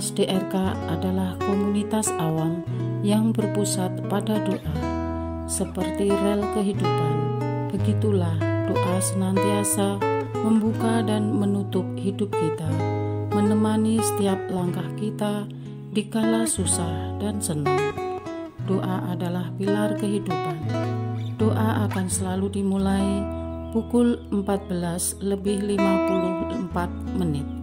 Komunitas DRK adalah komunitas awam yang berpusat pada doa. Seperti rel kehidupan, begitulah doa senantiasa membuka dan menutup hidup kita, menemani setiap langkah kita di kala susah dan senang. Doa adalah pilar kehidupan. Doa akan selalu dimulai pukul 14:54.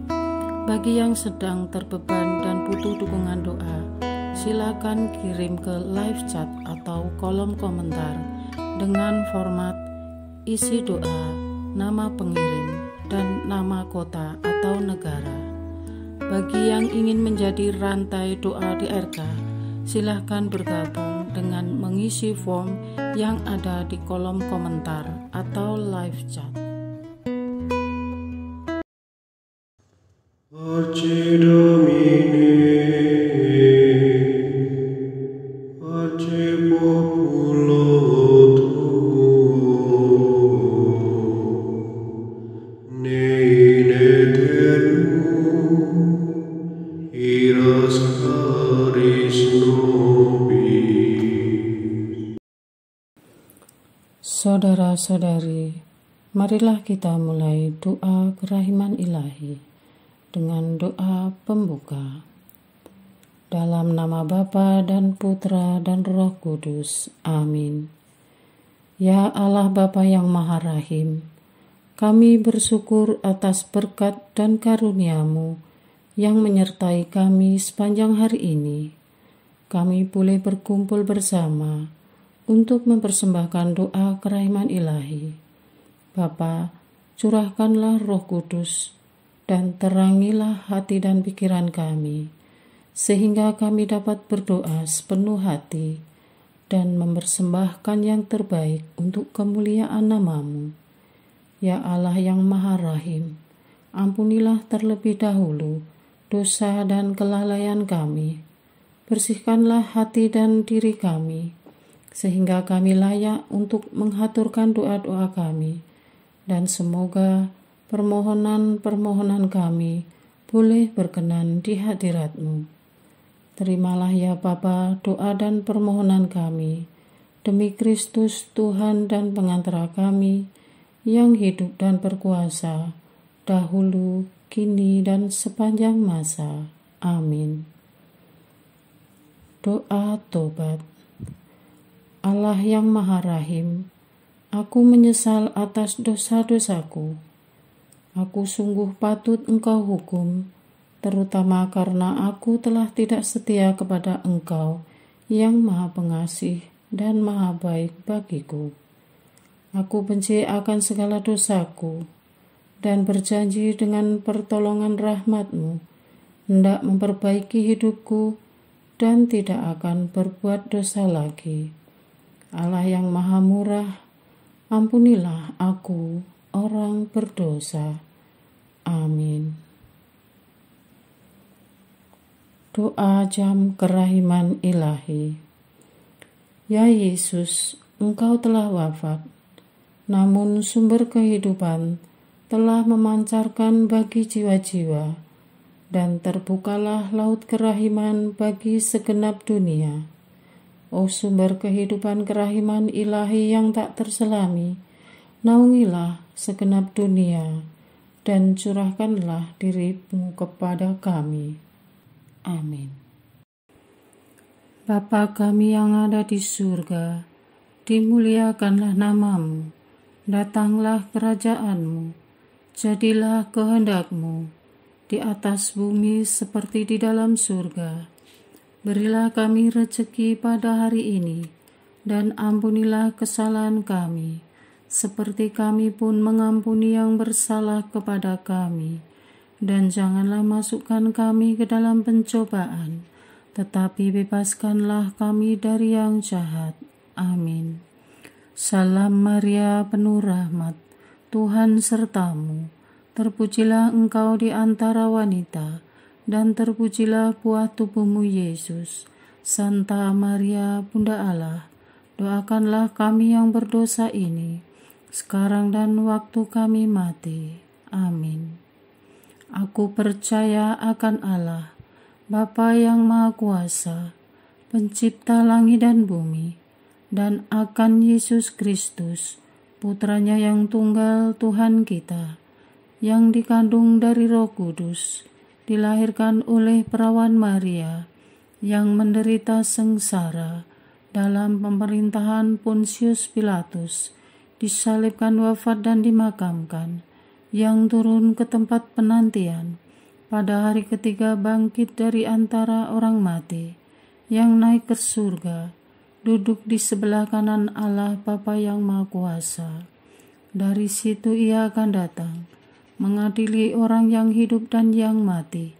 Bagi yang sedang terbeban dan butuh dukungan doa, silakan kirim ke live chat atau kolom komentar dengan format isi doa, nama pengirim, dan nama kota atau negara. Bagi yang ingin menjadi rantai doa DRK, silakan bergabung dengan mengisi form yang ada di kolom komentar atau live chat. Pace Domini, pace populo tuo, ne in aeternum, iras caris nobis. Saudara-saudari, marilah kita mulai doa kerahiman ilahi dengan doa pembuka. Dalam nama Bapa dan Putra dan Roh Kudus. Amin. Ya Allah Bapa yang Maha Rahim, kami bersyukur atas berkat dan karunia-Mu yang menyertai kami sepanjang hari ini. Kami boleh berkumpul bersama untuk mempersembahkan doa kerahiman ilahi. Bapa, curahkanlah Roh Kudus dan terangilah hati dan pikiran kami, sehingga kami dapat berdoa sepenuh hati dan mempersembahkan yang terbaik untuk kemuliaan nama-Mu. Ya Allah yang Maha Rahim, ampunilah terlebih dahulu dosa dan kelalaian kami. Bersihkanlah hati dan diri kami, sehingga kami layak untuk menghaturkan doa-doa kami, dan semoga permohonan-permohonan kami boleh berkenan di hadirat-Mu. Terimalah ya Bapa doa dan permohonan kami, demi Kristus Tuhan dan pengantara kami, yang hidup dan berkuasa, dahulu, kini, dan sepanjang masa. Amin. Doa tobat. Allah yang Maha Rahim, aku menyesal atas dosa-dosaku. Aku sungguh patut Engkau hukum, terutama karena aku telah tidak setia kepada Engkau yang Maha Pengasih dan Maha Baik bagiku. Aku benci akan segala dosaku dan berjanji dengan pertolongan rahmat-Mu hendak memperbaiki hidupku dan tidak akan berbuat dosa lagi. Allah yang Maha Murah, ampunilah aku, orang berdosa. Amin. Doa jam kerahiman ilahi. Ya Yesus, Engkau telah wafat, namun sumber kehidupan telah memancarkan bagi jiwa-jiwa, dan terbukalah laut kerahiman bagi segenap dunia. O sumber kehidupan kerahiman ilahi yang tak terselami, naungilah segenap dunia dan curahkanlah diri-Mu kepada kami. Amin. Bapa kami yang ada di surga, dimuliakanlah nama-Mu, datanglah kerajaan-Mu, jadilah kehendak-Mu di atas bumi seperti di dalam surga. Berilah kami rezeki pada hari ini, dan ampunilah kesalahan kami, seperti kami pun mengampuni yang bersalah kepada kami. Dan janganlah masukkan kami ke dalam pencobaan, tetapi bebaskanlah kami dari yang jahat. Amin. Salam Maria, penuh rahmat, Tuhan serta-Mu. Terpujilah Engkau di antara wanita, dan terpujilah buah tubuh-Mu Yesus. Santa Maria, Bunda Allah, doakanlah kami yang berdosa ini, sekarang dan waktu kami mati. Amin. Aku percaya akan Allah, Bapa yang Maha Kuasa, Pencipta langit dan bumi, dan akan Yesus Kristus, Putranya yang tunggal Tuhan kita, yang dikandung dari Roh Kudus, dilahirkan oleh perawan Maria, yang menderita sengsara dalam pemerintahan Pontius Pilatus, disalibkan, wafat dan dimakamkan, yang turun ke tempat penantian, pada hari ketiga bangkit dari antara orang mati, yang naik ke surga, duduk di sebelah kanan Allah Bapa yang Maha Kuasa. Dari situ Ia akan datang, mengadili orang yang hidup dan yang mati.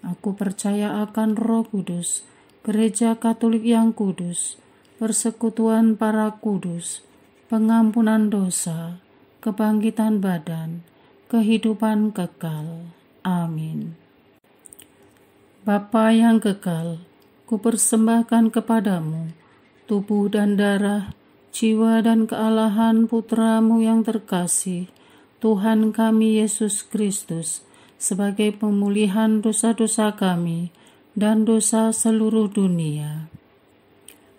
Aku percaya akan Roh Kudus, Gereja Katolik yang kudus, persekutuan para kudus, pengampunan dosa, kebangkitan badan, kehidupan kekal. Amin. Bapa yang kekal, kupersembahkan kepadamu tubuh dan darah, jiwa dan kealahan Putra-Mu yang terkasih, Tuhan kami Yesus Kristus, sebagai pemulihan dosa-dosa kami dan dosa seluruh dunia.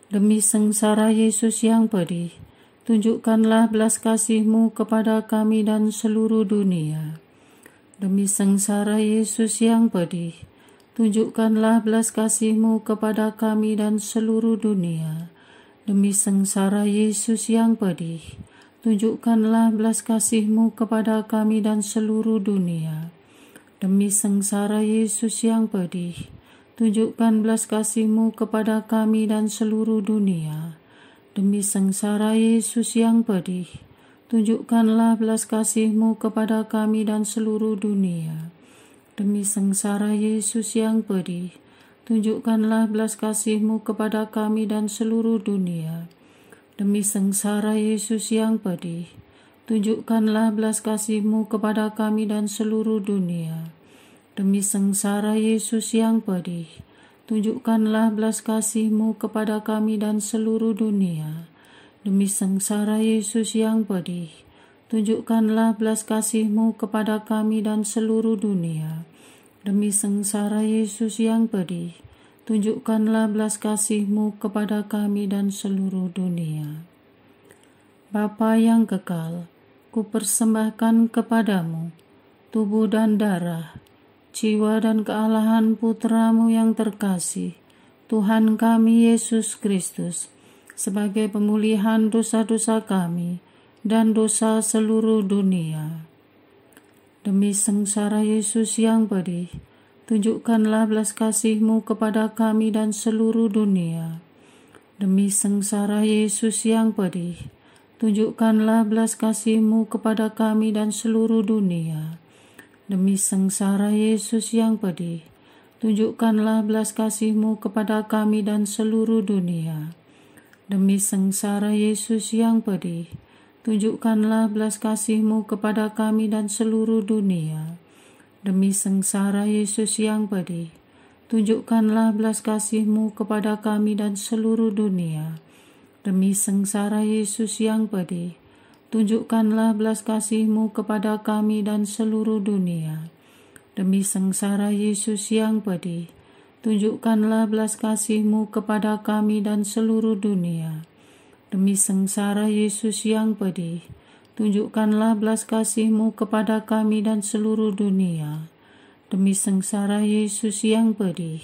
Demi sengsara Yesus yang pedih, tunjukkanlah belas kasih-Mu kepada kami dan seluruh dunia. Demi sengsara Yesus yang pedih, tunjukkanlah belas kasih-Mu kepada kami dan seluruh dunia. Demi sengsara Yesus yang pedih, tunjukkanlah belas kasih-Mu kepada kami dan seluruh dunia. Demi sengsara Yesus yang pedih, tunjukkan belas kasih-Mu kepada kami dan seluruh dunia. Demi sengsara Yesus yang pedih, tunjukkanlah belas kasih-Mu kepada kami dan seluruh dunia. Demi sengsara Yesus yang pedih, tunjukkanlah belas kasih-Mu kepada kami dan seluruh dunia. Demi sengsara Yesus yang pedih, tunjukkanlah belas kasih-Mu kepada kami dan seluruh dunia. Demi sengsara Yesus yang pedih, tunjukkanlah belas kasih-Mu kepada kami dan seluruh dunia. Demi sengsara Yesus yang pedih, tunjukkanlah belas kasih-Mu kepada kami dan seluruh dunia. Demi sengsara Yesus yang pedih, tunjukkanlah belas kasih-Mu kepada kami dan seluruh dunia. Bapa yang kekal, kupersembahkan kepadamu tubuh dan darah, jiwa dan kealahan Putra-Mu yang terkasih, Tuhan kami Yesus Kristus, sebagai pemulihan dosa-dosa kami dan dosa seluruh dunia. Demi sengsara Yesus yang pedih, tunjukkanlah belas kasih-Mu kepada kami dan seluruh dunia. Demi sengsara Yesus yang pedih, tunjukkanlah belas kasih-Mu kepada kami dan seluruh dunia. Demi sengsara Yesus yang pedih, tunjukkanlah belas kasih-Mu kepada kami dan seluruh dunia. Demi sengsara Yesus yang pedih, tunjukkanlah belas kasih-Mu kepada kami dan seluruh dunia. Demi sengsara Yesus yang pedih, tunjukkanlah belas kasih-Mu kepada kami dan seluruh dunia. Demi sengsara Yesus yang pedih, tunjukkanlah belas kasih-Mu kepada kami dan seluruh dunia. Demi sengsara Yesus yang pedih, tunjukkanlah belas kasih-Mu kepada kami dan seluruh dunia. Demi sengsara Yesus yang pedih, tunjukkanlah belas kasih-Mu kepada kami dan seluruh dunia. Demi sengsara Yesus yang pedih,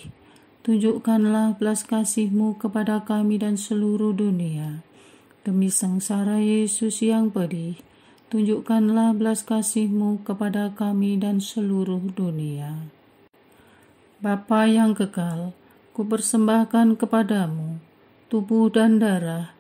tunjukkanlah belas kasih-Mu kepada kami dan seluruh dunia. Demi sengsara Yesus yang pedih, tunjukkanlah belas kasih-Mu kepada kami dan seluruh dunia. Bapa yang kekal, kupersembahkan kepadamu tubuh dan darah,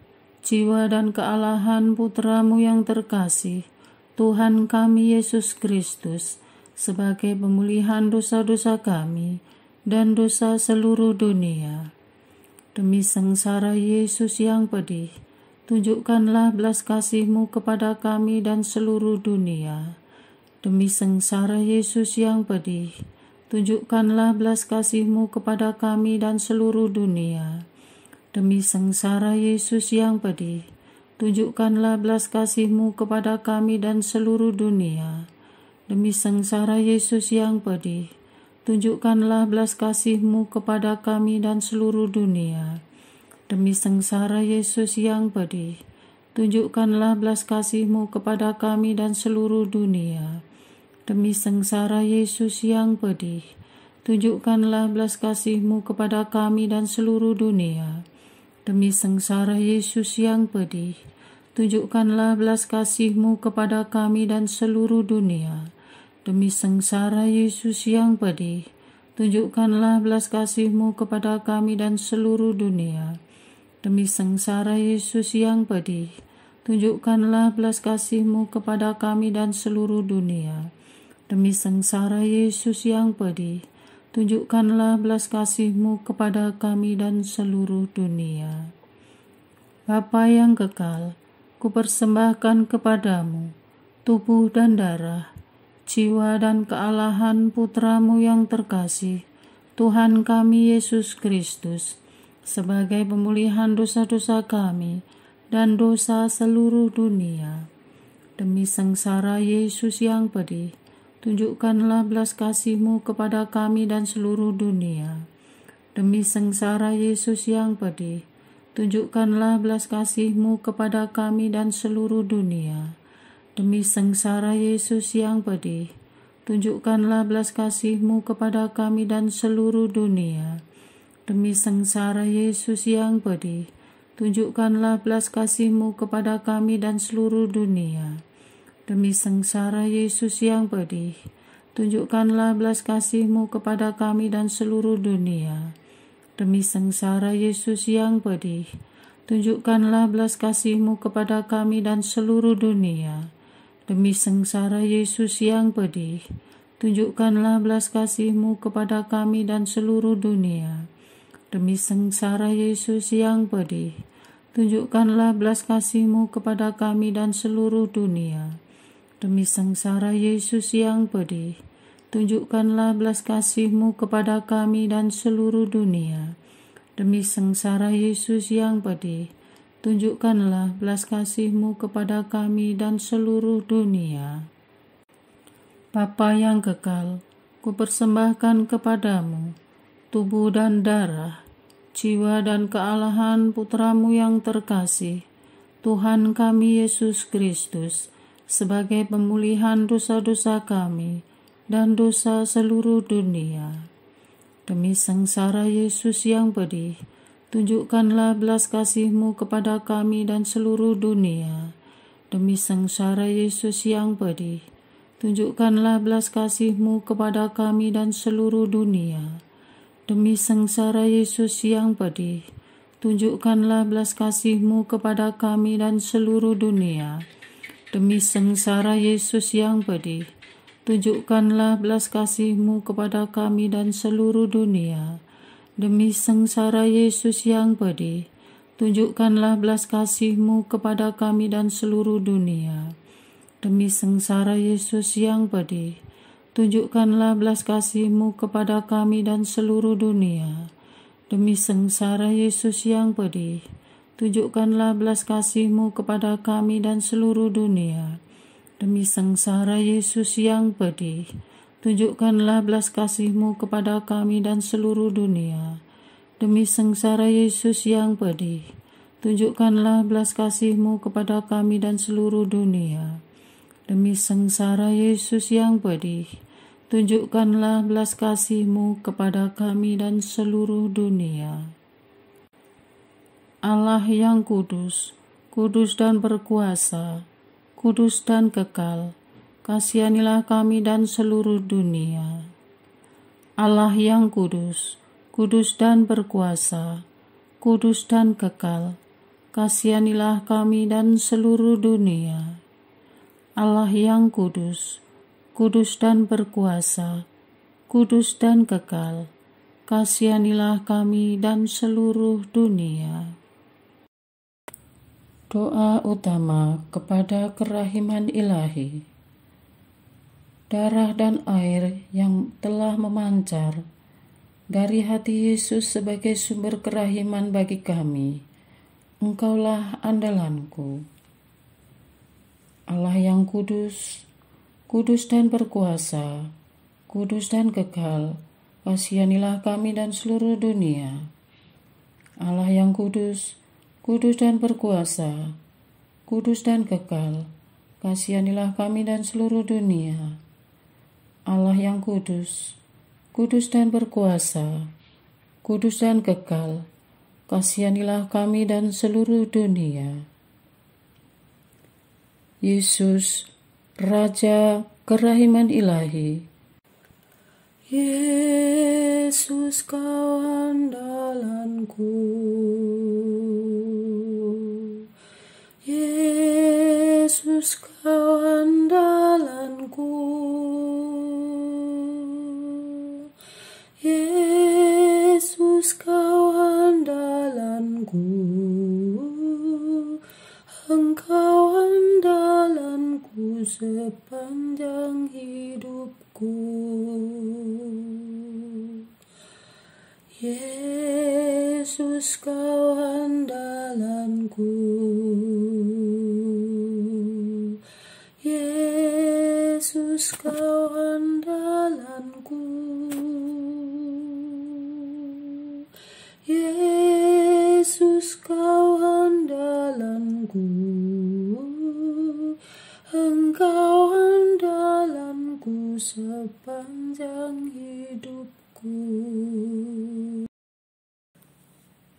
jiwa dan kealahan Putra-Mu yang terkasih, Tuhan kami Yesus Kristus, sebagai pemulihan dosa-dosa kami dan dosa seluruh dunia. Demi sengsara Yesus yang pedih, tunjukkanlah belas kasih-Mu kepada kami dan seluruh dunia. Demi sengsara Yesus yang pedih, tunjukkanlah belas kasih-Mu kepada kami dan seluruh dunia. Demi sengsara Yesus yang pedih, tunjukkanlah belas kasih-Mu kepada kami dan seluruh dunia. Demi sengsara Yesus yang pedih, tunjukkanlah belas kasih-Mu kepada kami dan seluruh dunia. Demi sengsara Yesus yang pedih, tunjukkanlah belas kasih-Mu kepada kami dan seluruh dunia. Demi sengsara Yesus yang pedih, tunjukkanlah belas kasih-Mu kepada kami dan seluruh dunia. Demi sengsara Yesus yang pedih, tunjukkanlah belas kasih-Mu kepada kami dan seluruh dunia. Demi sengsara Yesus yang pedih, tunjukkanlah belas kasih-Mu kepada kami dan seluruh dunia. Demi sengsara Yesus yang pedih, tunjukkanlah belas kasih-Mu kepada kami dan seluruh dunia. Demi sengsara Yesus yang pedih, tunjukkanlah belas kasih-Mu kepada kami dan seluruh dunia. Bapa yang kekal, kupersembahkan kepadamu tubuh dan darah, jiwa dan kealahan Putra-Mu yang terkasih, Tuhan kami Yesus Kristus, sebagai pemulihan dosa-dosa kami dan dosa seluruh dunia. Demi sengsara Yesus yang pedih, tunjukkanlah belas kasih-Mu kepada kami dan seluruh dunia. Demi sengsara Yesus yang pedih, tunjukkanlah belas kasih-Mu kepada kami dan seluruh dunia. Demi sengsara Yesus yang pedih, tunjukkanlah belas kasih-Mu kepada kami dan seluruh dunia. Demi sengsara Yesus yang pedih, tunjukkanlah belas kasih-Mu kepada kami dan seluruh dunia. Demi sengsara Yesus yang pedih, tunjukkanlah belas kasih-Mu kepada kami dan seluruh dunia. Demi sengsara Yesus yang pedih, tunjukkanlah belas kasih-Mu kepada kami dan seluruh dunia. Demi sengsara Yesus yang pedih, tunjukkanlah belas kasih-Mu kepada kami dan seluruh dunia. Demi sengsara Yesus yang pedih, tunjukkanlah belas kasih-Mu kepada kami dan seluruh dunia. Demi sengsara Yesus yang pedih, tunjukkanlah belas kasih-Mu kepada kami dan seluruh dunia. Demi sengsara Yesus yang pedih, tunjukkanlah belas kasih-Mu kepada kami dan seluruh dunia. Bapa yang kekal, kupersembahkan kepadamu tubuh dan darah, jiwa dan kealahan Putra-Mu yang terkasih, Tuhan kami Yesus Kristus, sebagai pemulihan dosa-dosa kami dan dosa seluruh dunia. Demi sengsara Yesus yang pedih, tunjukkanlah belas kasih-Mu kepada kami dan seluruh dunia. Demi sengsara Yesus yang pedih, tunjukkanlah belas kasih-Mu kepada kami dan seluruh dunia. Demi sengsara Yesus yang pedih, tunjukkanlah belas kasih-Mu kepada kami dan seluruh dunia. Demi sengsara Yesus yang pedih, tunjukkanlah belas kasih-Mu kepada kami dan seluruh dunia. Demi sengsara Yesus yang pedih, tunjukkanlah belas kasih-Mu kepada kami dan seluruh dunia. Demi sengsara Yesus yang pedih, tunjukkanlah belas kasih-Mu kepada kami dan seluruh dunia. Demi sengsara Yesus yang pedih, tunjukkanlah belas kasih-Mu kepada kami dan seluruh dunia. Demi sengsara Yesus yang pedih, tunjukkanlah belas kasih-Mu kepada kami dan seluruh dunia. Demi sengsara Yesus yang pedih, tunjukkanlah belas kasih-Mu kepada kami dan seluruh dunia. Demi sengsara Yesus yang pedih, tunjukkanlah belas kasih-Mu kepada kami dan seluruh dunia. Allah yang kudus, kudus dan berkuasa, kudus dan kekal, kasihanilah kami dan seluruh dunia. Allah yang kudus, kudus dan berkuasa, kudus dan kekal, kasihanilah kami dan seluruh dunia. Allah yang kudus, kudus dan berkuasa, kudus dan kekal, kasihanilah kami dan seluruh dunia. Doa utama kepada kerahiman ilahi. Darah dan air yang telah memancar dari hati Yesus sebagai sumber kerahiman bagi kami, Engkaulah andalanku. Allah yang kudus, kudus dan berkuasa, kudus dan kekal, kasihanilah kami dan seluruh dunia. Allah yang kudus, kudus dan berkuasa, kudus dan kekal, kasihanilah kami dan seluruh dunia. Allah yang kudus, kudus dan berkuasa, kudus dan kekal, kasihanilah kami dan seluruh dunia. Yesus, Raja kerahiman ilahi. Yesus, kau andalanku. Yesus, kau andalanku. Yesus, kau andalanku. Engkau andalanku sepanjang hidupku. Yesus, kau andalanku. Yesus, kau andalanku. Yesus, kau andalanku. Engkau andalanku sepanjang hidupku.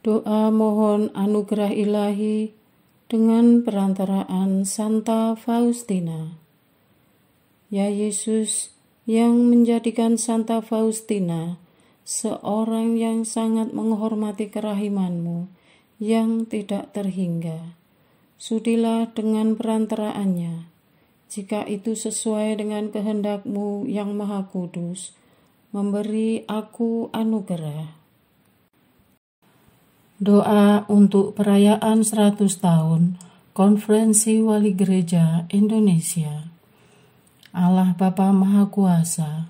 Doa mohon anugerah ilahi dengan perantaraan Santa Faustina. Ya Yesus, yang menjadikan Santa Faustina seorang yang sangat menghormati kerahiman-Mu yang tidak terhingga, sudilah dengan perantaraannya, jika itu sesuai dengan kehendak-Mu yang maha kudus, memberi aku anugerah. Doa untuk perayaan 100 tahun Konferensi Wali Gereja Indonesia. Allah Bapa Maha Kuasa,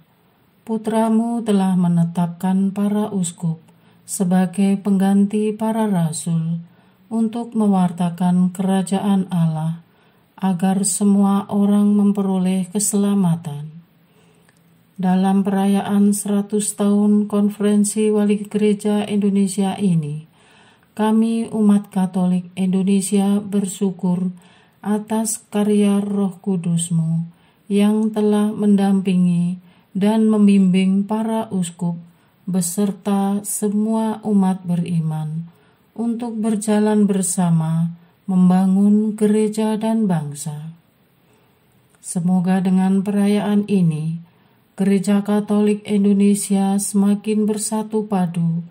Putra-Mu telah menetapkan para uskup sebagai pengganti para rasul untuk mewartakan kerajaan Allah, agar semua orang memperoleh keselamatan. Dalam perayaan 100 tahun Konferensi Wali Gereja Indonesia ini, kami umat Katolik Indonesia bersyukur atas karya Roh Kudus-Mu yang telah mendampingi dan membimbing para uskup beserta semua umat beriman untuk berjalan bersama membangun gereja dan bangsa. Semoga dengan perayaan ini, Gereja Katolik Indonesia semakin bersatu padu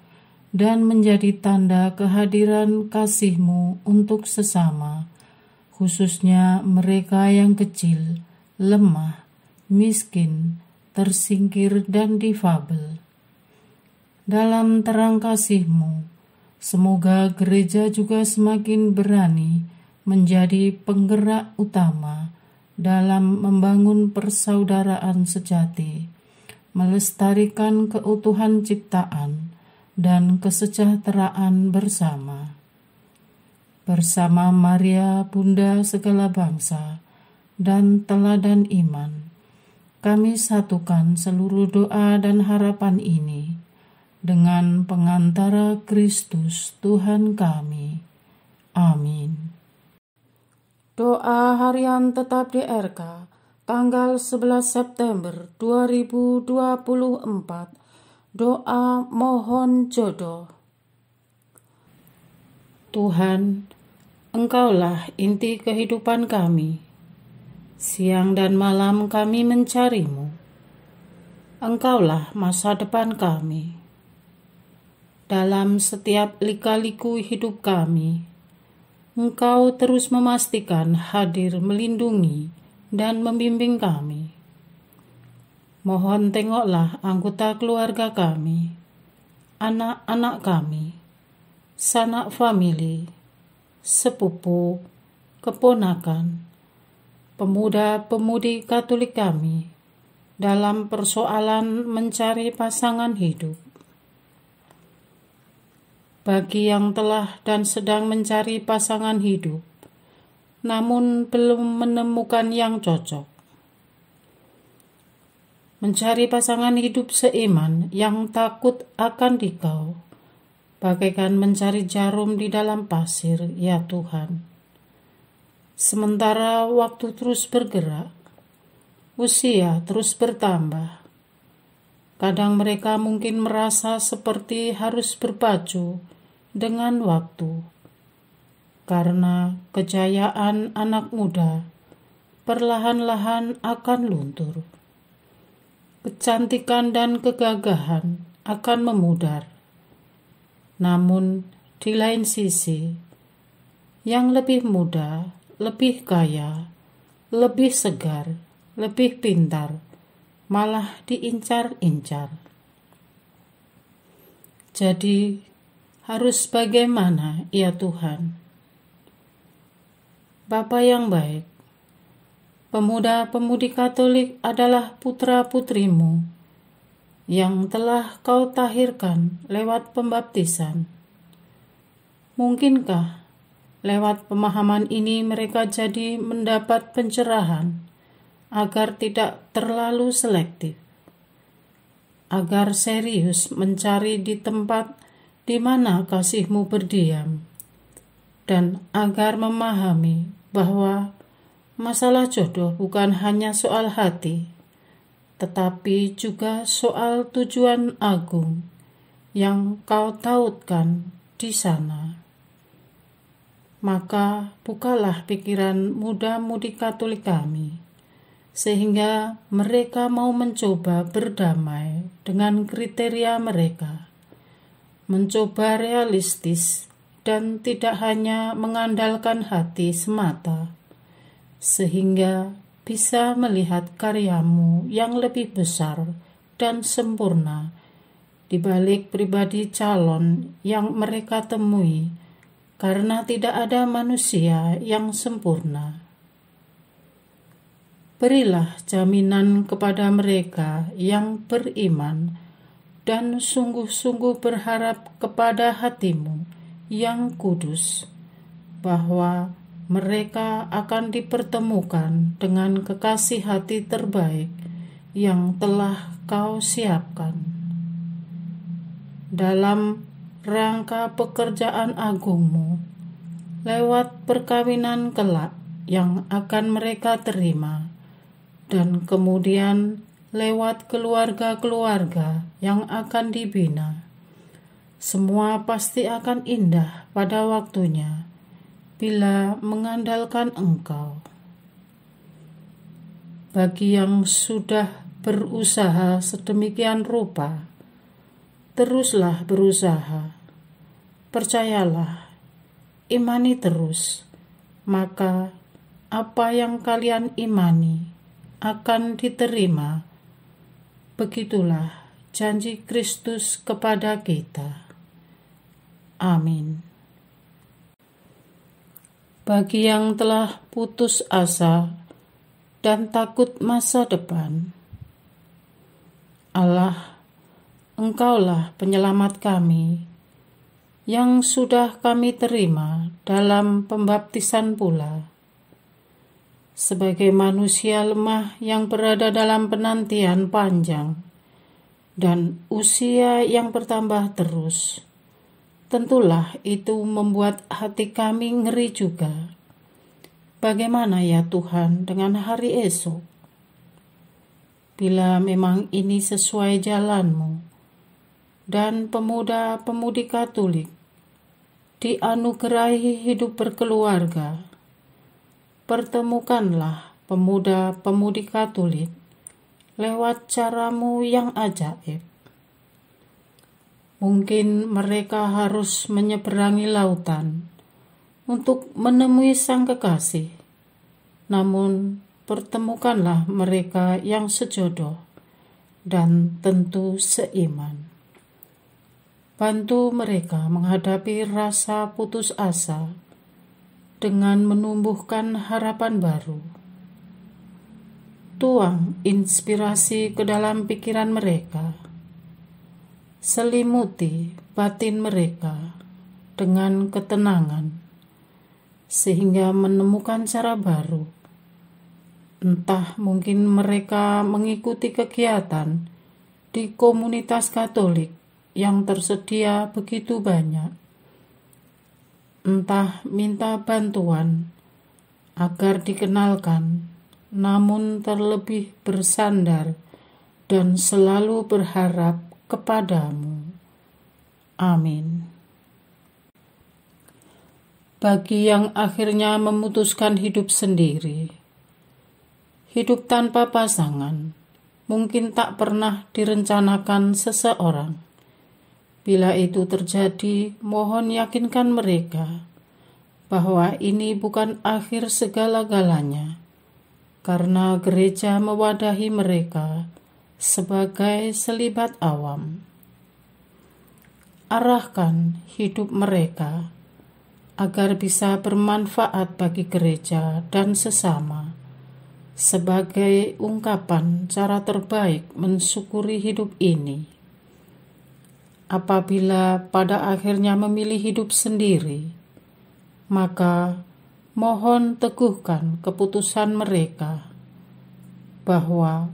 dan menjadi tanda kehadiran kasih-Mu untuk sesama, khususnya mereka yang kecil, lemah, miskin, tersingkir, dan difabel. Dalam terang kasih-Mu, semoga gereja juga semakin berani menjadi penggerak utama dalam membangun persaudaraan sejati, melestarikan keutuhan ciptaan dan kesejahteraan bersama. Bersama Maria, Bunda segala bangsa, dan teladan iman, kami satukan seluruh doa dan harapan ini dengan pengantara Kristus Tuhan kami. Amin. Doa harian tetap DRK tanggal 11 September 2024. Doa mohon jodoh. Tuhan, Engkaulah inti kehidupan kami. Siang dan malam kami mencari-Mu. Engkaulah masa depan kami. Dalam setiap lika-liku hidup kami, Engkau terus memastikan hadir melindungi dan membimbing kami. Mohon tengoklah anggota keluarga kami, anak-anak kami, sanak famili, sepupu, keponakan, pemuda-pemudi Katolik kami dalam persoalan mencari pasangan hidup. Bagi yang telah dan sedang mencari pasangan hidup, namun belum menemukan yang cocok, mencari pasangan hidup seiman yang takut akan Dikau, bagaikan mencari jarum di dalam pasir, ya Tuhan. Sementara waktu terus bergerak, usia terus bertambah. Kadang mereka mungkin merasa seperti harus berpacu dengan waktu, karena kejayaan anak muda perlahan-lahan akan luntur. Kecantikan dan kegagahan akan memudar. Namun di lain sisi, yang lebih muda, lebih kaya, lebih segar, lebih pintar, malah diincar-incar. Jadi, harus bagaimana, ya Tuhan? Bapa yang baik, pemuda-pemudi Katolik adalah putra-putrimu yang telah Kau tahirkan lewat pembaptisan. Mungkinkah lewat pemahaman ini mereka jadi mendapat pencerahan agar tidak terlalu selektif, agar serius mencari di tempat di mana kasih-Mu berdiam, dan agar memahami bahwa masalah jodoh bukan hanya soal hati, tetapi juga soal tujuan agung yang Kau tautkan di sana. Maka bukalah pikiran muda-mudi Katolik kami, sehingga mereka mau mencoba berdamai dengan kriteria mereka, mencoba realistis dan tidak hanya mengandalkan hati semata, sehingga bisa melihat karya-Mu yang lebih besar dan sempurna di balik pribadi calon yang mereka temui, karena tidak ada manusia yang sempurna. Berilah jaminan kepada mereka yang beriman dan sungguh-sungguh berharap kepada hati-Mu yang kudus, bahwa mereka akan dipertemukan dengan kekasih hati terbaik yang telah Kau siapkan. Dalam rangka pekerjaan agung-Mu, lewat perkawinan kelak yang akan mereka terima, dan kemudian lewat keluarga-keluarga yang akan dibina. Semua pasti akan indah pada waktunya bila mengandalkan Engkau. Bagi yang sudah berusaha sedemikian rupa, teruslah berusaha. Percayalah, imani terus, maka apa yang kalian imani akan diterima. Begitulah janji Kristus kepada kita. Amin. Bagi yang telah putus asa dan takut masa depan, Allah, Engkaulah penyelamat kami, yang sudah kami terima dalam pembaptisan pula. Sebagai manusia lemah yang berada dalam penantian panjang dan usia yang bertambah terus, tentulah itu membuat hati kami ngeri juga. Bagaimana ya Tuhan dengan hari esok? Bila memang ini sesuai jalan-Mu, dan pemuda-pemudi Katolik dianugerahi hidup berkeluarga, pertemukanlah pemuda-pemudi Katolik lewat cara-Mu yang ajaib. Mungkin mereka harus menyeberangi lautan untuk menemui sang kekasih, namun pertemukanlah mereka yang sejodoh dan tentu seiman. Bantu mereka menghadapi rasa putus asa dengan menumbuhkan harapan baru. Tuang inspirasi ke dalam pikiran mereka. Selimuti batin mereka dengan ketenangan, sehingga menemukan cara baru Entah mungkin mereka mengikuti kegiatan di komunitas Katolik yang tersedia begitu banyak. Entah minta bantuan agar dikenalkan, namun terlebih bersandar dan selalu berharap kepadamu. Amin. Bagi yang akhirnya memutuskan hidup sendiri, hidup tanpa pasangan mungkin tak pernah direncanakan seseorang. Bila itu terjadi, mohon yakinkan mereka bahwa ini bukan akhir segala-galanya, karena gereja mewadahi mereka sebagai selibat awam. Arahkan hidup mereka agar bisa bermanfaat bagi gereja dan sesama, sebagai ungkapan cara terbaik mensyukuri hidup ini. Apabila pada akhirnya memilih hidup sendiri, maka mohon teguhkan keputusan mereka bahwa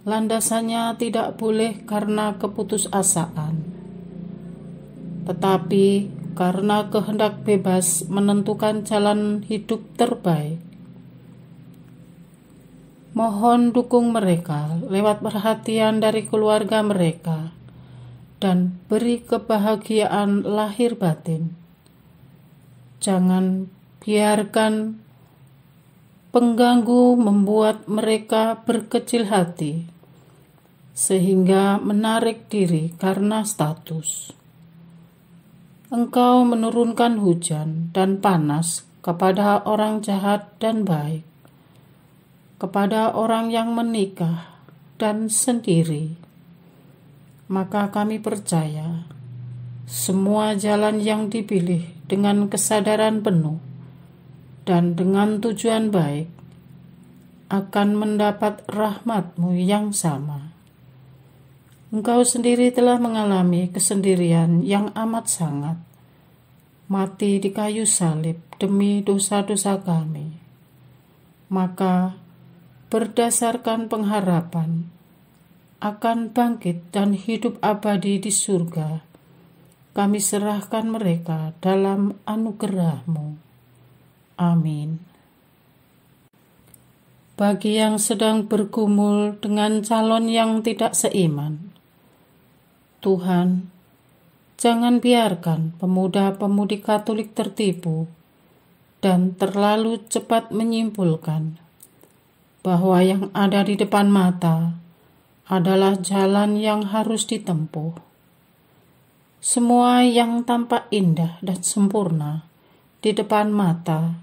landasannya tidak boleh karena keputusasaan, tetapi karena kehendak bebas menentukan jalan hidup terbaik. Mohon dukung mereka lewat perhatian dari keluarga mereka dan beri kebahagiaan lahir batin. Jangan biarkan pengganggu membuat mereka berkecil hati sehingga menarik diri karena status. Engkau menurunkan hujan dan panas kepada orang jahat dan baik, kepada orang yang menikah dan sendiri. Maka kami percaya semua jalan yang dipilih dengan kesadaran penuh dan dengan tujuan baik akan mendapat rahmat-Mu yang sama. Engkau sendiri telah mengalami kesendirian yang amat sangat, mati di kayu salib demi dosa-dosa kami. Maka berdasarkan pengharapan akan bangkit dan hidup abadi di surga, kami serahkan mereka dalam anugerah-Mu. Amin. Bagi yang sedang bergumul dengan calon yang tidak seiman, Tuhan, jangan biarkan pemuda-pemudi Katolik tertipu dan terlalu cepat menyimpulkan bahwa yang ada di depan mata adalah jalan yang harus ditempuh. Semua yang tampak indah dan sempurna di depan mata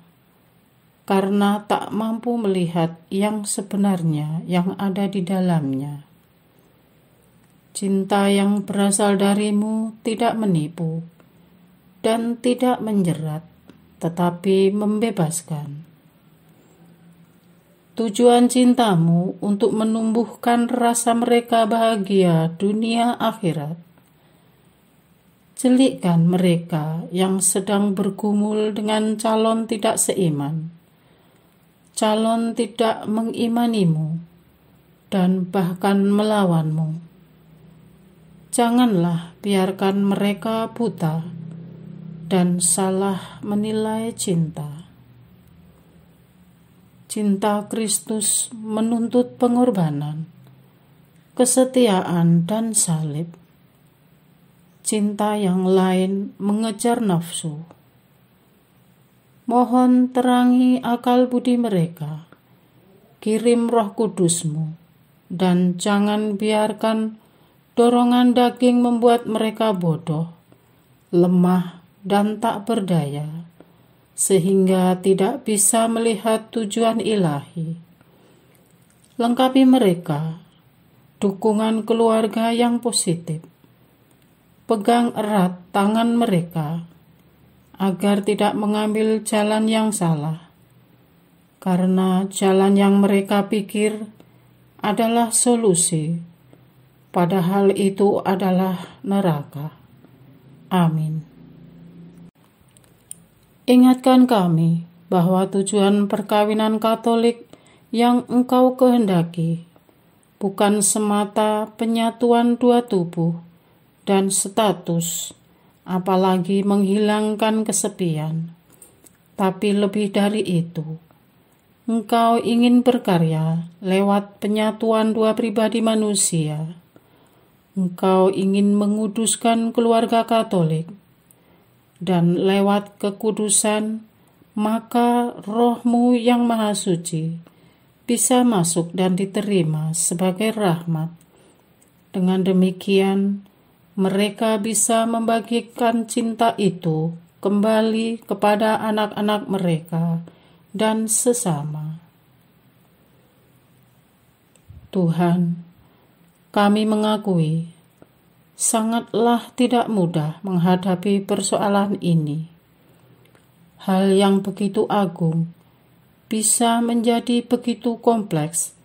karena tak mampu melihat yang sebenarnya yang ada di dalamnya. Cinta yang berasal darimu tidak menipu dan tidak menjerat, tetapi membebaskan. Tujuan cintamu untuk menumbuhkan rasa mereka bahagia dunia akhirat. Celikkan mereka yang sedang bergumul dengan calon tidak seiman, calon tidak mengimanimu, dan bahkan melawanmu. Janganlah biarkan mereka buta dan salah menilai cinta. Cinta Kristus menuntut pengorbanan, kesetiaan, dan salib. Cinta yang lain mengejar nafsu. Mohon terangi akal budi mereka, kirim Roh Kudus-Mu, dan jangan biarkan dorongan daging membuat mereka bodoh, lemah, dan tak berdaya, sehingga tidak bisa melihat tujuan ilahi. Lengkapi mereka dukungan keluarga yang positif. Pegang erat tangan mereka agar tidak mengambil jalan yang salah, karena jalan yang mereka pikir adalah solusi, padahal itu adalah neraka. Amin. Ingatkan kami bahwa tujuan perkawinan Katolik yang Engkau kehendaki, bukan semata penyatuan dua tubuh dan status, apalagi menghilangkan kesepian, tapi lebih dari itu, Engkau ingin berkarya lewat penyatuan dua pribadi manusia. Engkau ingin menguduskan keluarga Katolik, dan lewat kekudusan, maka Roh-Mu yang Maha Suci bisa masuk dan diterima sebagai rahmat. Dengan demikian, mereka bisa membagikan cinta itu kembali kepada anak-anak mereka dan sesama. Tuhan, kami mengakui sangatlah tidak mudah menghadapi persoalan ini. Hal yang begitu agung bisa menjadi begitu kompleks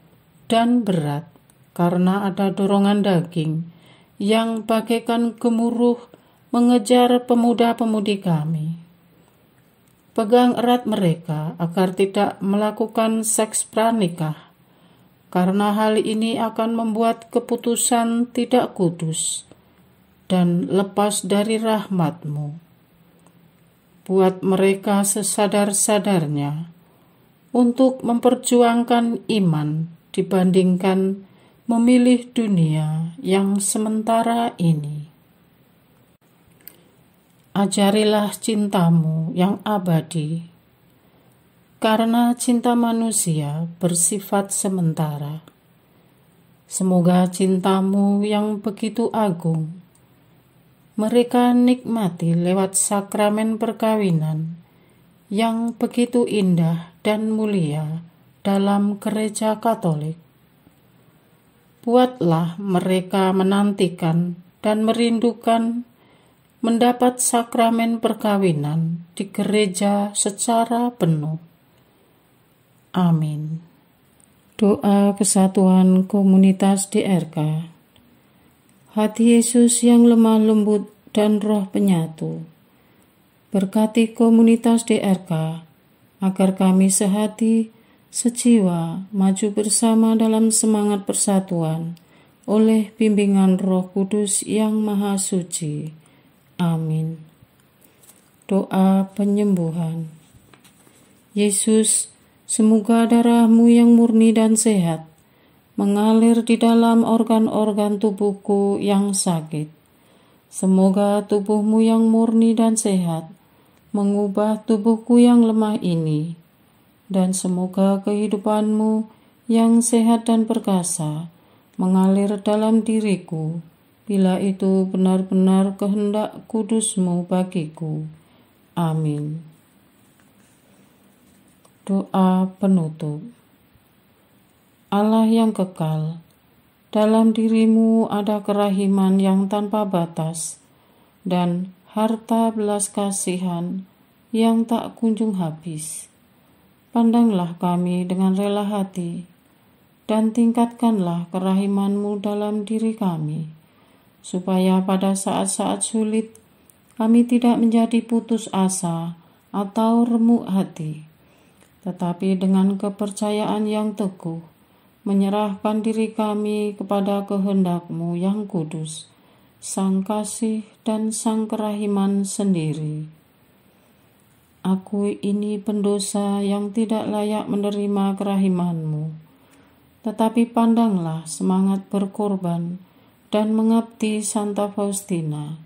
dan berat karena ada dorongan daging yang bagaikan gemuruh mengejar pemuda-pemudi kami. Pegang erat mereka agar tidak melakukan seks pranikah, karena hal ini akan membuat keputusan tidak kudus dan lepas dari rahmat-Mu. Buat mereka sesadar-sadarnya untuk memperjuangkan iman dibandingkan memilih dunia yang sementara ini. Ajarilah cinta-Mu yang abadi, karena cinta manusia bersifat sementara. Semoga cinta-Mu yang begitu agung mereka nikmati lewat sakramen perkawinan yang begitu indah dan mulia dalam Gereja Katolik. Buatlah mereka menantikan dan merindukan mendapat sakramen perkawinan di gereja secara penuh. Amin. Doa kesatuan komunitas DRK. Hati Yesus yang lemah lembut dan roh penyatu, berkati komunitas DRK agar kami sehati, sejiwa, maju bersama dalam semangat persatuan oleh bimbingan Roh Kudus yang Maha Suci. Amin. Doa penyembuhan. Yesus, semoga darah-Mu yang murni dan sehat mengalir di dalam organ-organ tubuhku yang sakit. Semoga tubuh-Mu yang murni dan sehat mengubah tubuhku yang lemah ini, dan semoga kehidupan-Mu yang sehat dan perkasa mengalir dalam diriku, bila itu benar-benar kehendak kudus-Mu bagiku. Amin. Doa penutup. Allah yang kekal, dalam diri-Mu ada kerahiman yang tanpa batas dan harta belas kasihan yang tak kunjung habis. Pandanglah kami dengan rela hati dan tingkatkanlah kerahiman-Mu dalam diri kami, supaya pada saat-saat sulit kami tidak menjadi putus asa atau remuk hati, tetapi dengan kepercayaan yang teguh menyerahkan diri kami kepada kehendak-Mu yang kudus, Sang Kasih dan Sang Kerahiman sendiri. Aku ini pendosa yang tidak layak menerima kerahiman-Mu, tetapi pandanglah semangat berkorban dan mengabdi Santa Faustina,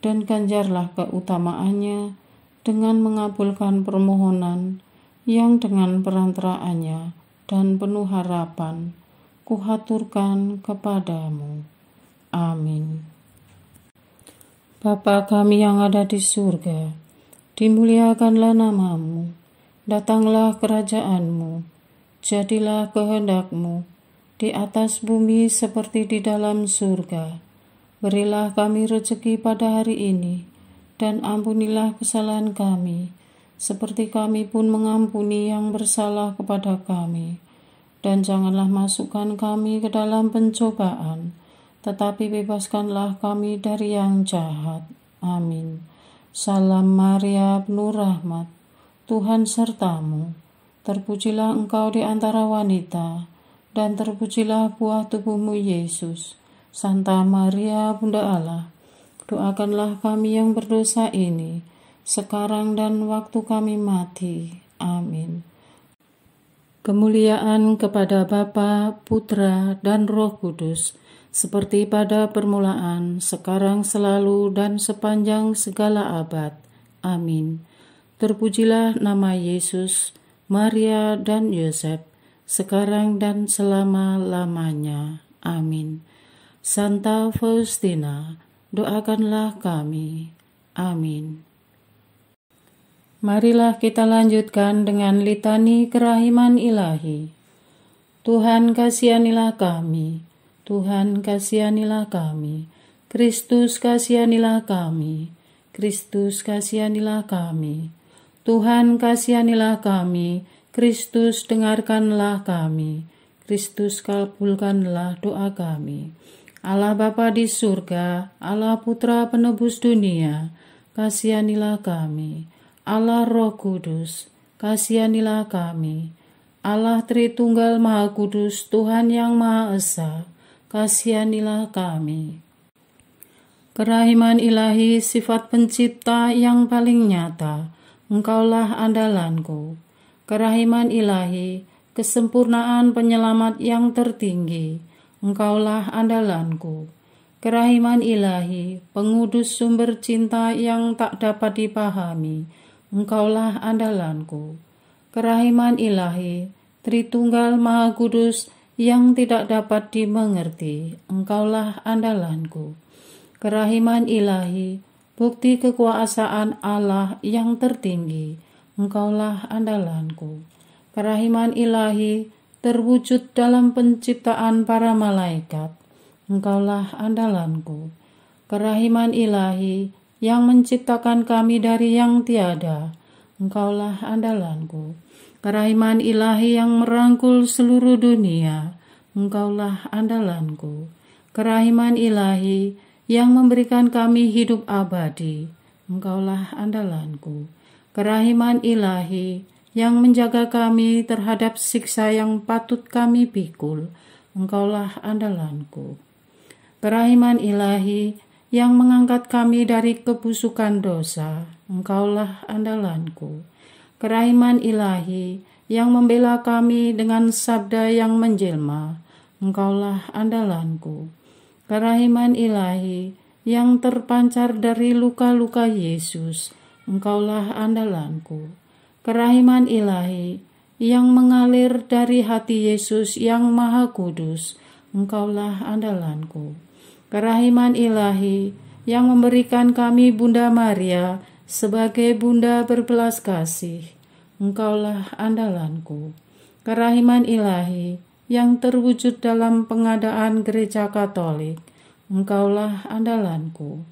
dan ganjarlah keutamaannya dengan mengabulkan permohonan yang dengan perantaraannya dan penuh harapan kuhaturkan kepadamu. Amin. Bapa kami yang ada di surga, dimuliakanlah nama-Mu, datanglah kerajaan-Mu, jadilah kehendak-Mu di atas bumi seperti di dalam surga. Berilah kami rezeki pada hari ini, dan ampunilah kesalahan kami, seperti kami pun mengampuni yang bersalah kepada kami. Dan janganlah masukkan kami ke dalam pencobaan, tetapi bebaskanlah kami dari yang jahat. Amin. Salam Maria, penuh rahmat, Tuhan sertamu. Terpujilah engkau di antara wanita, dan terpujilah buah tubuhmu Yesus. Santa Maria, Bunda Allah, doakanlah kami yang berdosa ini, sekarang dan waktu kami mati. Amin. Kemuliaan kepada Bapa, Putra, dan Roh Kudus, seperti pada permulaan, sekarang, selalu, dan sepanjang segala abad. Amin. Terpujilah nama Yesus, Maria, dan Yosef, sekarang dan selama-lamanya. Amin. Santa Faustina, doakanlah kami. Amin. Marilah kita lanjutkan dengan litani kerahiman ilahi. Tuhan kasihanilah kami, Tuhan kasihanilah kami, Kristus kasihanilah kami, Kristus kasihanilah kami, Tuhan kasihanilah kami, Kristus dengarkanlah kami, Kristus kabulkanlah doa kami. Allah Bapa di surga, Allah Putra penebus dunia, kasihanilah kami. Allah Roh Kudus, kasihanilah kami. Allah Tritunggal Maha Kudus, Tuhan yang Maha Esa, kasihanilah kami. Kerahiman ilahi, sifat pencipta yang paling nyata, Engkaulah andalanku. Kerahiman ilahi, kesempurnaan penyelamat yang tertinggi, Engkaulah andalanku. Kerahiman ilahi, pengudus sumber cinta yang tak dapat dipahami, Engkaulah andalanku. Kerahiman ilahi, Tritunggal Maha Kudus yang tidak dapat dimengerti, Engkaulah andalanku. Kerahiman ilahi, bukti kekuasaan Allah yang tertinggi, Engkaulah andalanku. Kerahiman ilahi, terwujud dalam penciptaan para malaikat, Engkaulah andalanku. Kerahiman ilahi, yang menciptakan kami dari yang tiada, Engkaulah andalanku. Kerahiman ilahi yang merangkul seluruh dunia, Engkaulah andalanku. Kerahiman ilahi yang memberikan kami hidup abadi, Engkaulah andalanku. Kerahiman ilahi yang menjaga kami terhadap siksa yang patut kami pikul, Engkaulah andalanku. Kerahiman ilahi yang mengangkat kami dari kebusukan dosa, Engkaulah andalanku. Kerahiman ilahi yang membela kami dengan sabda yang menjelma, Engkaulah andalanku. Kerahiman ilahi yang terpancar dari luka-luka Yesus, Engkaulah andalanku. Kerahiman ilahi yang mengalir dari hati Yesus yang Maha Kudus, Engkaulah andalanku. Kerahiman ilahi yang memberikan kami Bunda Maria sebagai Bunda berbelas kasih, Engkaulah andalanku. Kerahiman ilahi yang terwujud dalam pengadaan Gereja Katolik, Engkaulah andalanku.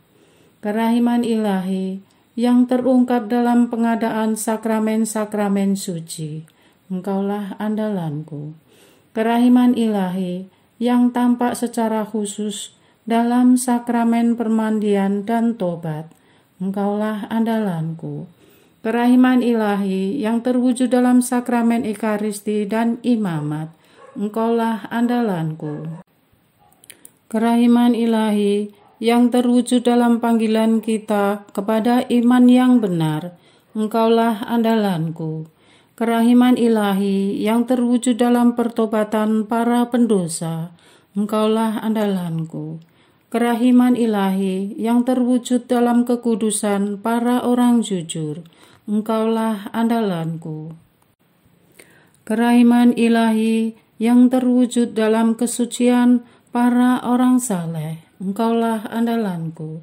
Kerahiman ilahi yang terungkap dalam pengadaan sakramen-sakramen suci, Engkaulah andalanku. Kerahiman ilahi yang tampak secara khusus dalam sakramen permandian dan tobat, Engkaulah andalanku. Kerahiman ilahi yang terwujud dalam sakramen Ekaristi dan imamat, Engkaulah andalanku. Kerahiman ilahi yang terwujud dalam panggilan kita kepada iman yang benar, Engkaulah andalanku. Kerahiman ilahi yang terwujud dalam pertobatan para pendosa, Engkaulah andalanku. Kerahiman ilahi yang terwujud dalam kekudusan para orang jujur, Engkaulah andalanku. Kerahiman ilahi yang terwujud dalam kesucian para orang saleh, Engkaulah andalanku.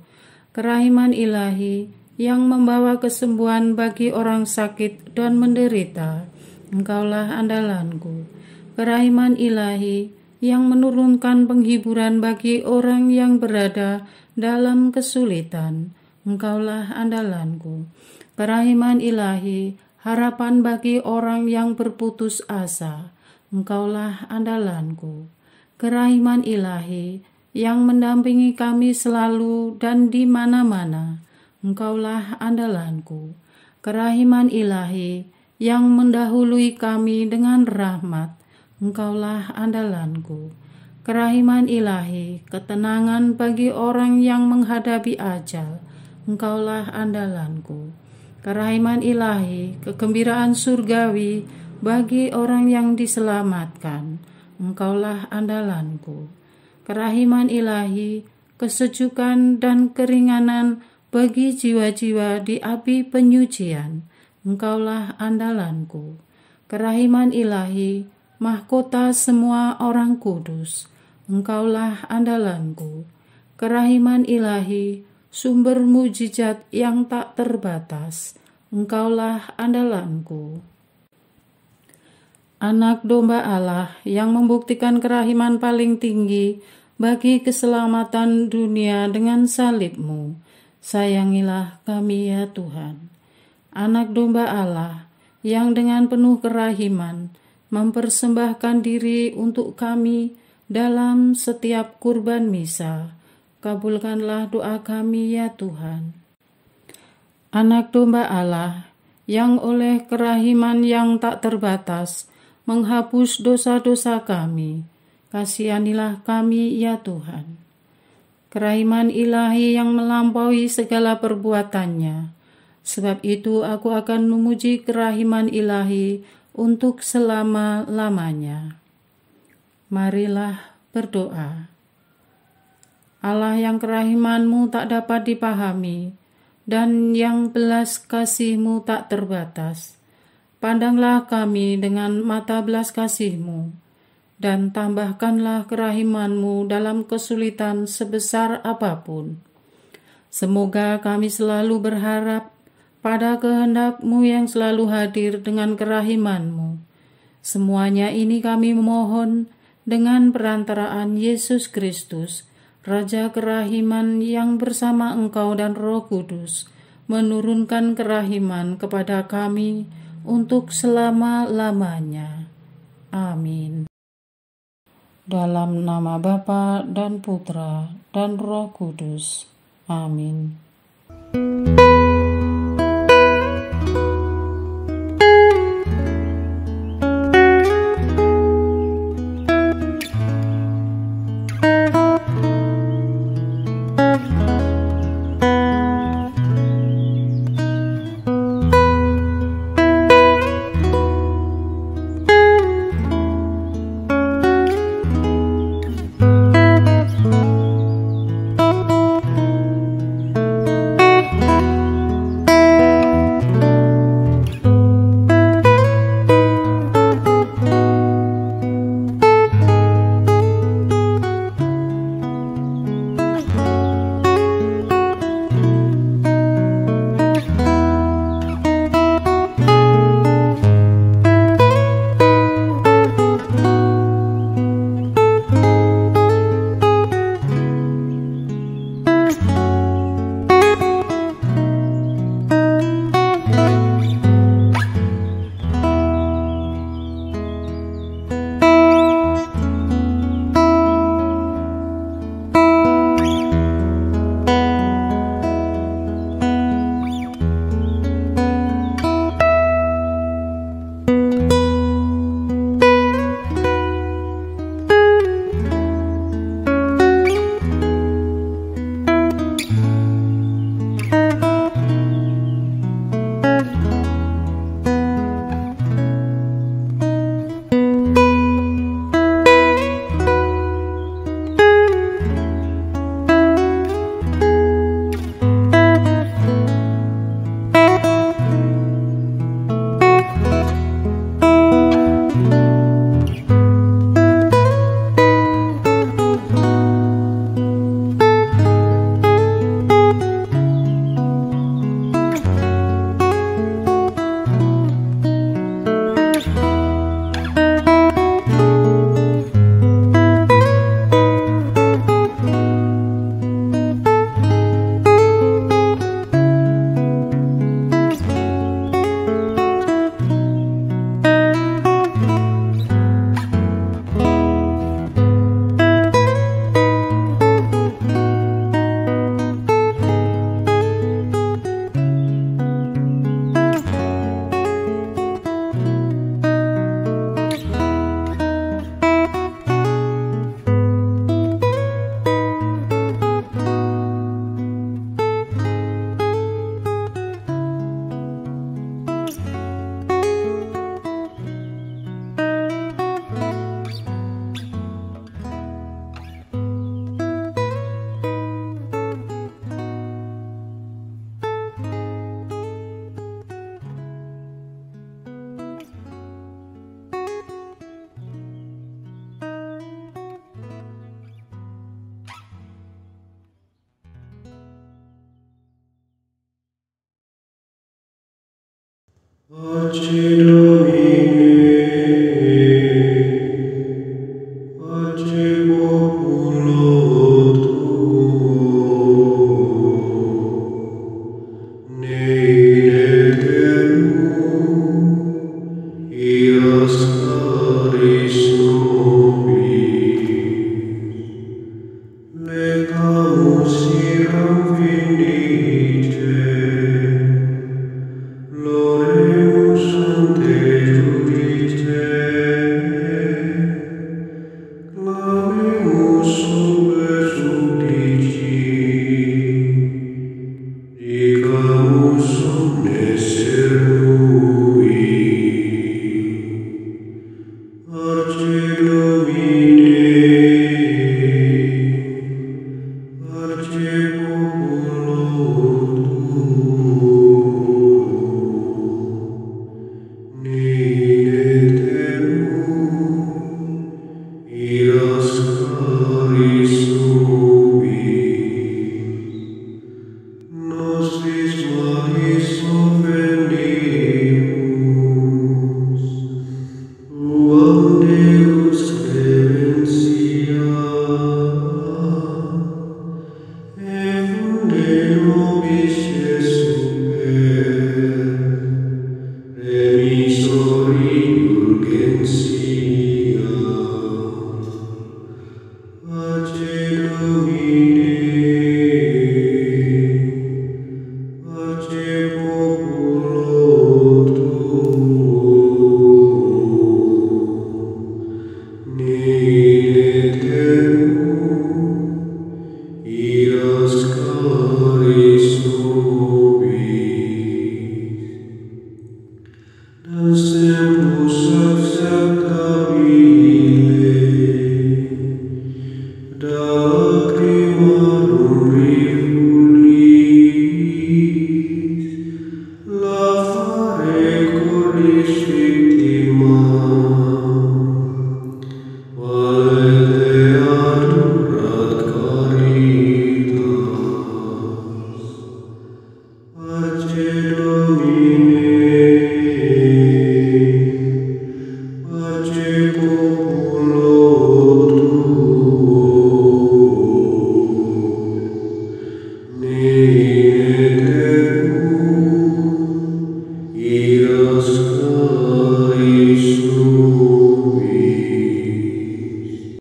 Kerahiman ilahi yang membawa kesembuhan bagi orang sakit dan menderita, Engkaulah andalanku. Kerahiman ilahi yang menurunkan penghiburan bagi orang yang berada dalam kesulitan, Engkaulah andalanku. Kerahiman ilahi, harapan bagi orang yang berputus asa, Engkaulah andalanku. Kerahiman ilahi yang mendampingi kami selalu dan di mana-mana, Engkaulah andalanku. Kerahiman ilahi yang mendahului kami dengan rahmat. Engkaulah andalanku. Kerahiman ilahi, ketenangan bagi orang yang menghadapi ajal. Engkaulah andalanku. Kerahiman ilahi, kegembiraan surgawi bagi orang yang diselamatkan. Engkaulah andalanku. Kerahiman ilahi, kesejukan dan keringanan bagi jiwa-jiwa di api penyucian. Engkaulah andalanku. Kerahiman ilahi, mahkota semua orang kudus. Engkaulah andalanku. Kerahiman ilahi, sumber mujizat yang tak terbatas. Engkaulah andalanku. Anak domba Allah yang membuktikan kerahiman paling tinggi bagi keselamatan dunia dengan salib-Mu. Sayangilah kami ya Tuhan. Anak domba Allah yang dengan penuh kerahiman mempersembahkan diri untuk kami dalam setiap kurban misa. Kabulkanlah doa kami ya Tuhan. Anak domba Allah yang oleh kerahiman yang tak terbatas menghapus dosa-dosa kami. Kasihanilah kami ya Tuhan. Kerahiman ilahi yang melampaui segala perbuatannya. Sebab itu aku akan memuji kerahiman ilahi untuk selama-lamanya. Marilah berdoa. Allah yang kerahiman-Mu tak dapat dipahami dan yang belas kasih-Mu tak terbatas. Pandanglah kami dengan mata belas kasih-Mu, dan tambahkanlah kerahiman-Mu dalam kesulitan sebesar apapun. Semoga kami selalu berharap pada kehendak-Mu yang selalu hadir dengan kerahiman-Mu. Semuanya ini kami memohon dengan perantaraan Yesus Kristus, Raja kerahiman yang bersama Engkau dan Roh Kudus, menurunkan kerahiman kepada kami untuk selama-lamanya. Amin. Dalam nama Bapa dan Putra dan Roh Kudus. Amin. Pace Domine, pace populo tuo, nei in aeternum, iras caris nobis, legamus iram vindice, Loremus ante judice, clamemus sube supplici, dicamus omne servui. Parce Domine, parce populo tuo, in aeternum, iras caris nobis, nostris malis offendimus, tuam Deus clementia, et funde nobis super, remisori urgentia. Pace Domine, pace populo tuo, nei in aeternum, iras caris nobis. Dans tempus accepta